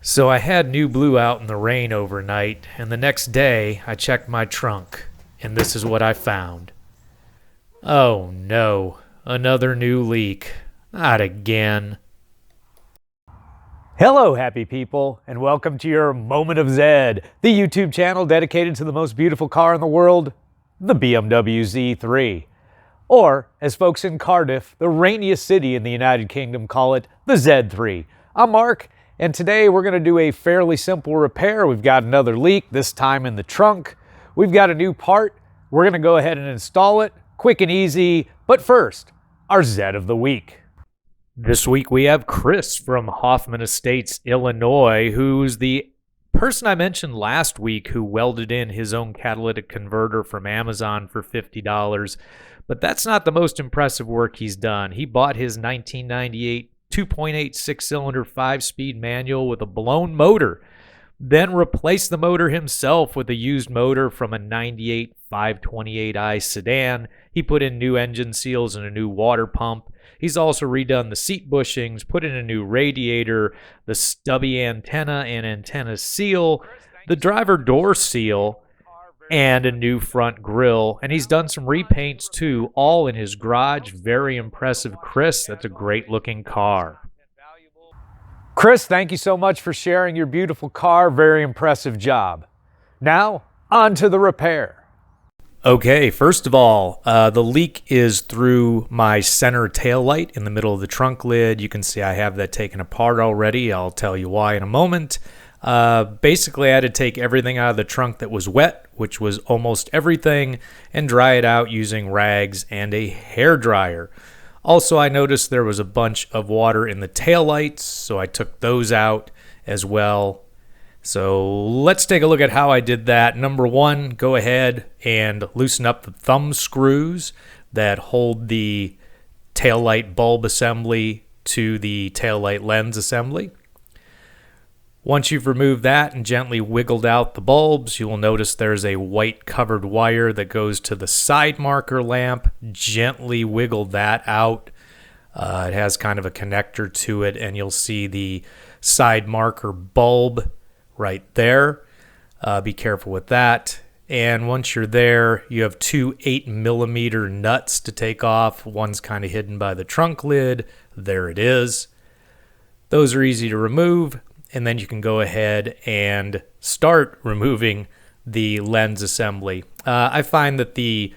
So I had new blue out in the rain overnight, and the next day I checked my trunk, and this is what I found. Oh no, another new leak. Not again. Hello, happy people, and welcome to your Moment of Zed, the YouTube channel dedicated to the most beautiful car in the world, the BMW Z3. Or, as folks in Cardiff, the rainiest city in the United Kingdom, call it, the Z3. I'm Mark, and today we're going to do a fairly simple repair. We've got another leak, this time in the trunk. We've got a new part. We're going to go ahead and install it, quick and easy. But first, our Zed of the week. This week we have Chris from Hoffman Estates, Illinois, who's the person I mentioned last week who welded in his own catalytic converter from Amazon for $50. But that's not the most impressive work he's done. He bought his 1998 2.8 six-cylinder 5-speed manual with a blown motor, then replaced the motor himself with a used motor from a 98 528i sedan. He put in new engine seals and a new water pump. He's also redone the seat bushings, put in a new radiator, the stubby antenna and antenna seal, the driver door seal, and a new front grille. And he's done some repaints too, all in his garage. Very impressive, Chris. That's a great looking car. Chris, thank you so much for sharing your beautiful car. Very impressive job. Now, on to the repair. Okay, first of all, the leak is through my center tail light in the middle of the trunk lid. You can see I have that taken apart already. I'll tell you why in a moment. Basically, I had to take everything out of the trunk that was wet, which was almost everything, and dry it out using rags and a hair dryer. Also, I noticed there was a bunch of water in the tail lights, so I took those out as well. So let's take a look at how I did that. Number one, go ahead and loosen up the thumb screws that hold the taillight bulb assembly to the taillight lens assembly. Once you've removed that and gently wiggled out the bulbs, you will notice there's a white covered wire that goes to the side marker lamp. Gently wiggle that out. It has kind of a connector to it, and you'll see the side marker bulb right there. Be careful with that. And once you're there, you have two 8mm nuts to take off. One's kind of hidden by the trunk lid. There it is. Those are easy to remove. And then you can go ahead and start removing the lens assembly. I find that the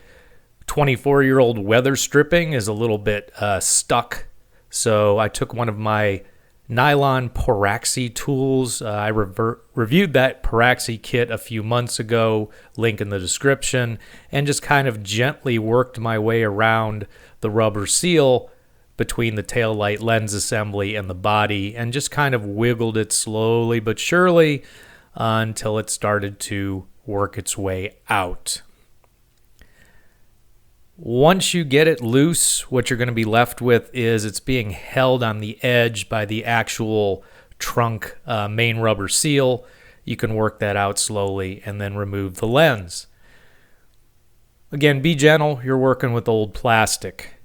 24-year-old weather stripping is a little bit stuck. So I took one of my nylon Poraxy tools. I reviewed that Poraxy Kit a few months ago, link in the description, and just kind of gently worked my way around the rubber seal between the taillight lens assembly and the body, and just kind of wiggled it slowly but surely until it started to work its way out. Once you get it loose, what you're going to be left with is it's being held on the edge by the actual trunk main rubber seal. You can work that out slowly and then remove the lens. Again, be gentle. You're working with old plastic.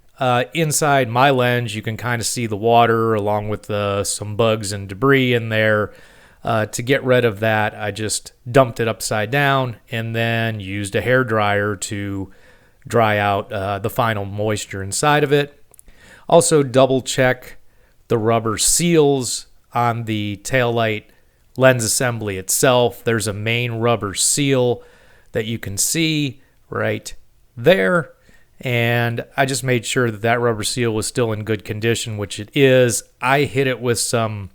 Inside my lens, you can kind of see the water along with some bugs and debris in there. To get rid of that, I just dumped it upside down and then used a hair dryer to dry out the final moisture inside of it. Also, double check the rubber seals on the taillight lens assembly itself. There's a main rubber seal that you can see right there. And I just made sure that that rubber seal was still in good condition, which it is. I hit it with some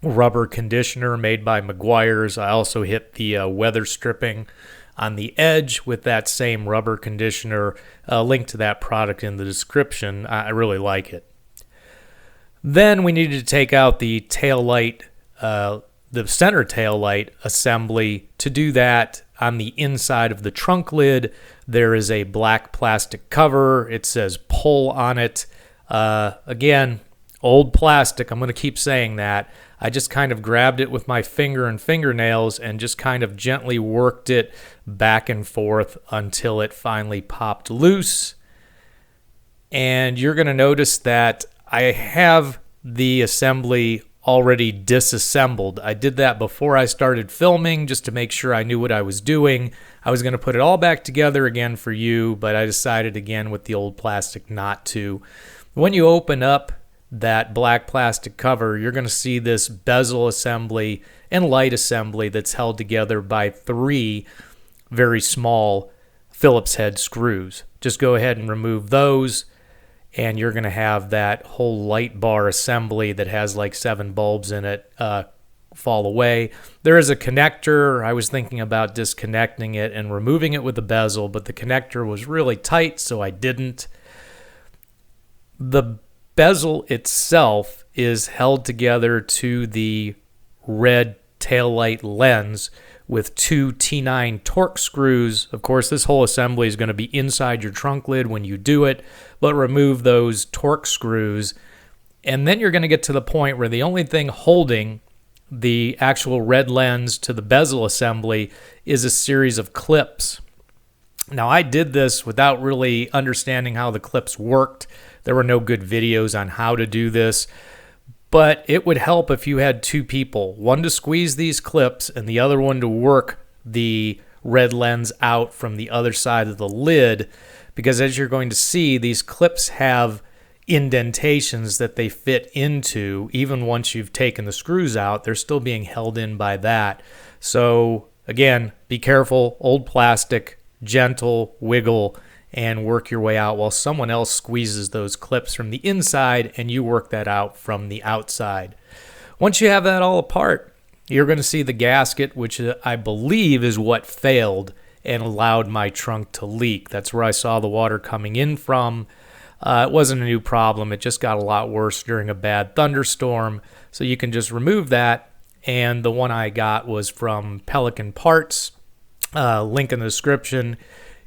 rubber conditioner made by Meguiar's. I also hit the weather stripping on the edge with that same rubber conditioner. Link to that product in the description. I really like it. Then we needed to take out the tail light, the center tail light assembly. To do that, on the inside of the trunk lid, there is a black plastic cover. It says pull on it. Again, old plastic. I'm going to keep saying that. I just kind of grabbed it with my finger and fingernails and just kind of gently worked it back and forth until it finally popped loose. And you're going to notice that I have the assembly already disassembled. I did that before I started filming just to make sure I knew what I was doing. I was going to put it all back together again for you, but I decided again with the old plastic not to. When you open up that black plastic cover, you're going to see this bezel assembly and light assembly that's held together by 3 very small Phillips head screws. Just go ahead and remove those, and you're going to have that whole light bar assembly that has like 7 bulbs in it fall away. There is a connector. I was thinking about disconnecting it and removing it with the bezel, but the connector was really tight, so I didn't. The bezel itself is held together to the red taillight lens with 2 T9 Torx screws. Of course, this whole assembly is going to be inside your trunk lid when you do it, but remove those Torx screws, and then you're going to get to the point where the only thing holding the actual red lens to the bezel assembly is a series of clips. Now, I did this without really understanding how the clips worked. There were no good videos on how to do this, but it would help if you had 2 people, one to squeeze these clips and the other one to work the red lens out from the other side of the lid, because as you're going to see, these clips have indentations that they fit into. Even once you've taken the screws out, they're still being held in by that. So again, be careful, old plastic, gentle, wiggle, and work your way out while someone else squeezes those clips from the inside and you work that out from the outside. Once you have that all apart, you're going to see the gasket, which I believe is what failed and allowed my trunk to leak. That's where I saw the water coming in from. It wasn't a new problem. It just got a lot worse during a bad thunderstorm. So you can just remove that. And the one I got was from Pelican Parts. Link in the description.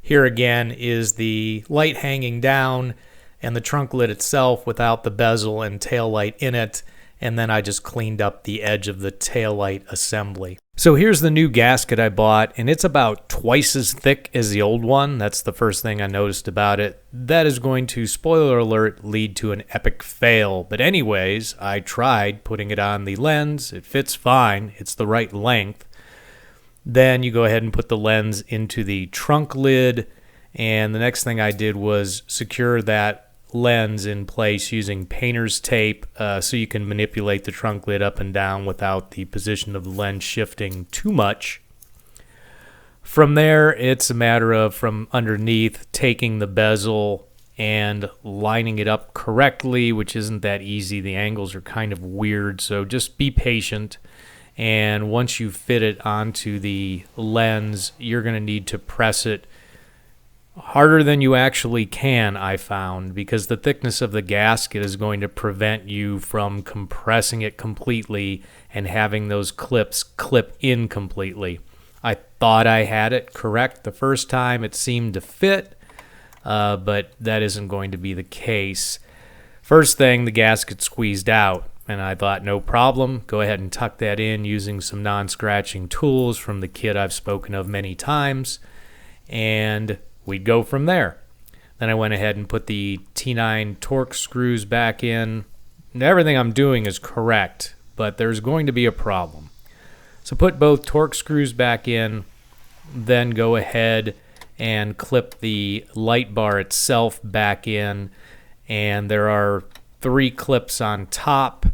Here again is the light hanging down and the trunk lid itself without the bezel and tail light in it. And then I just cleaned up the edge of the tail light assembly. So here's the new gasket I bought, and it's about twice as thick as the old one. That's the first thing I noticed about it. That is going to, spoiler alert, lead to an epic fail. But anyways, I tried putting it on the lens. It fits fine. It's the right length. Then you go ahead and put the lens into the trunk lid, and the next thing I did was secure that lens in place using painter's tape so you can manipulate the trunk lid up and down without the position of the lens shifting too much. From there, it's a matter of, from underneath, taking the bezel and lining it up correctly, which isn't that easy. The angles are kind of weird, so just be patient. And once you fit it onto the lens, you're going to need to press it harder than you actually can, I found, because the thickness of the gasket is going to prevent you from compressing it completely and having those clips clip in completely. I thought I had it correct the first time. It seemed to fit, but that isn't going to be the case. First thing, the gasket squeezed out, and I thought, no problem. Go ahead and tuck that in using some non-scratching tools from the kit I've spoken of many times, and we'd go from there. Then I went ahead and put the T9 Torx screws back in. Everything I'm doing is correct, but there's going to be a problem. So put both Torx screws back in, then go ahead and clip the light bar itself back in. And there are 3 clips on top,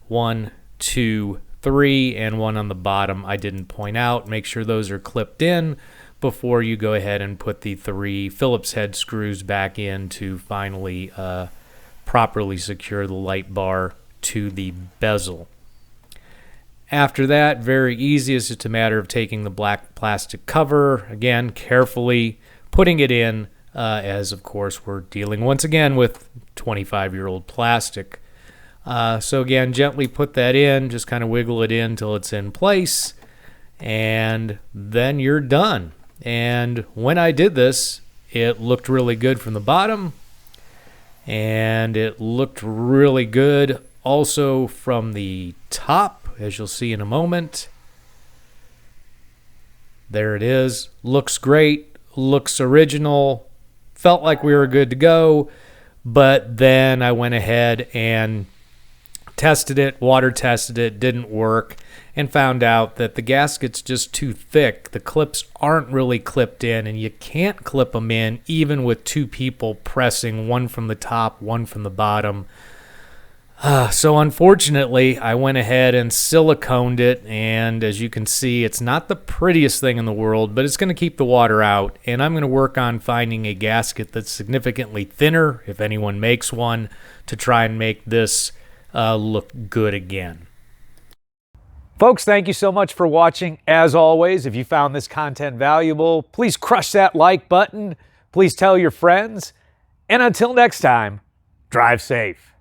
1, 2, 3, and 1 on the bottom I didn't point out. Make sure those are clipped in before you go ahead and put the 3 Phillips head screws back in to finally properly secure the light bar to the bezel. After that, very easy. It's just a matter of taking the black plastic cover, again, carefully putting it in, as of course we're dealing once again with 25-year-old plastic. So again, gently put that in, just kind of wiggle it in till it's in place, and then you're done. And when I did this, it looked really good from the bottom, and it looked really good also from the top, as you'll see in a moment. There it is. Looks great, looks original, felt like we were good to go, but then I went ahead and Tested it, water tested it, didn't work, and found out that the gasket's just too thick. The clips aren't really clipped in, and you can't clip them in even with two people pressing, one from the top, one from the bottom. So unfortunately, I went ahead and siliconed it, and as you can see, it's not the prettiest thing in the world, but it's going to keep the water out, and I'm going to work on finding a gasket that's significantly thinner, if anyone makes one, to try and make this look good again. Folks, thank you so much for watching. As always, if you found this content valuable, please crush that like button. Please tell your friends. And until next time, drive safe.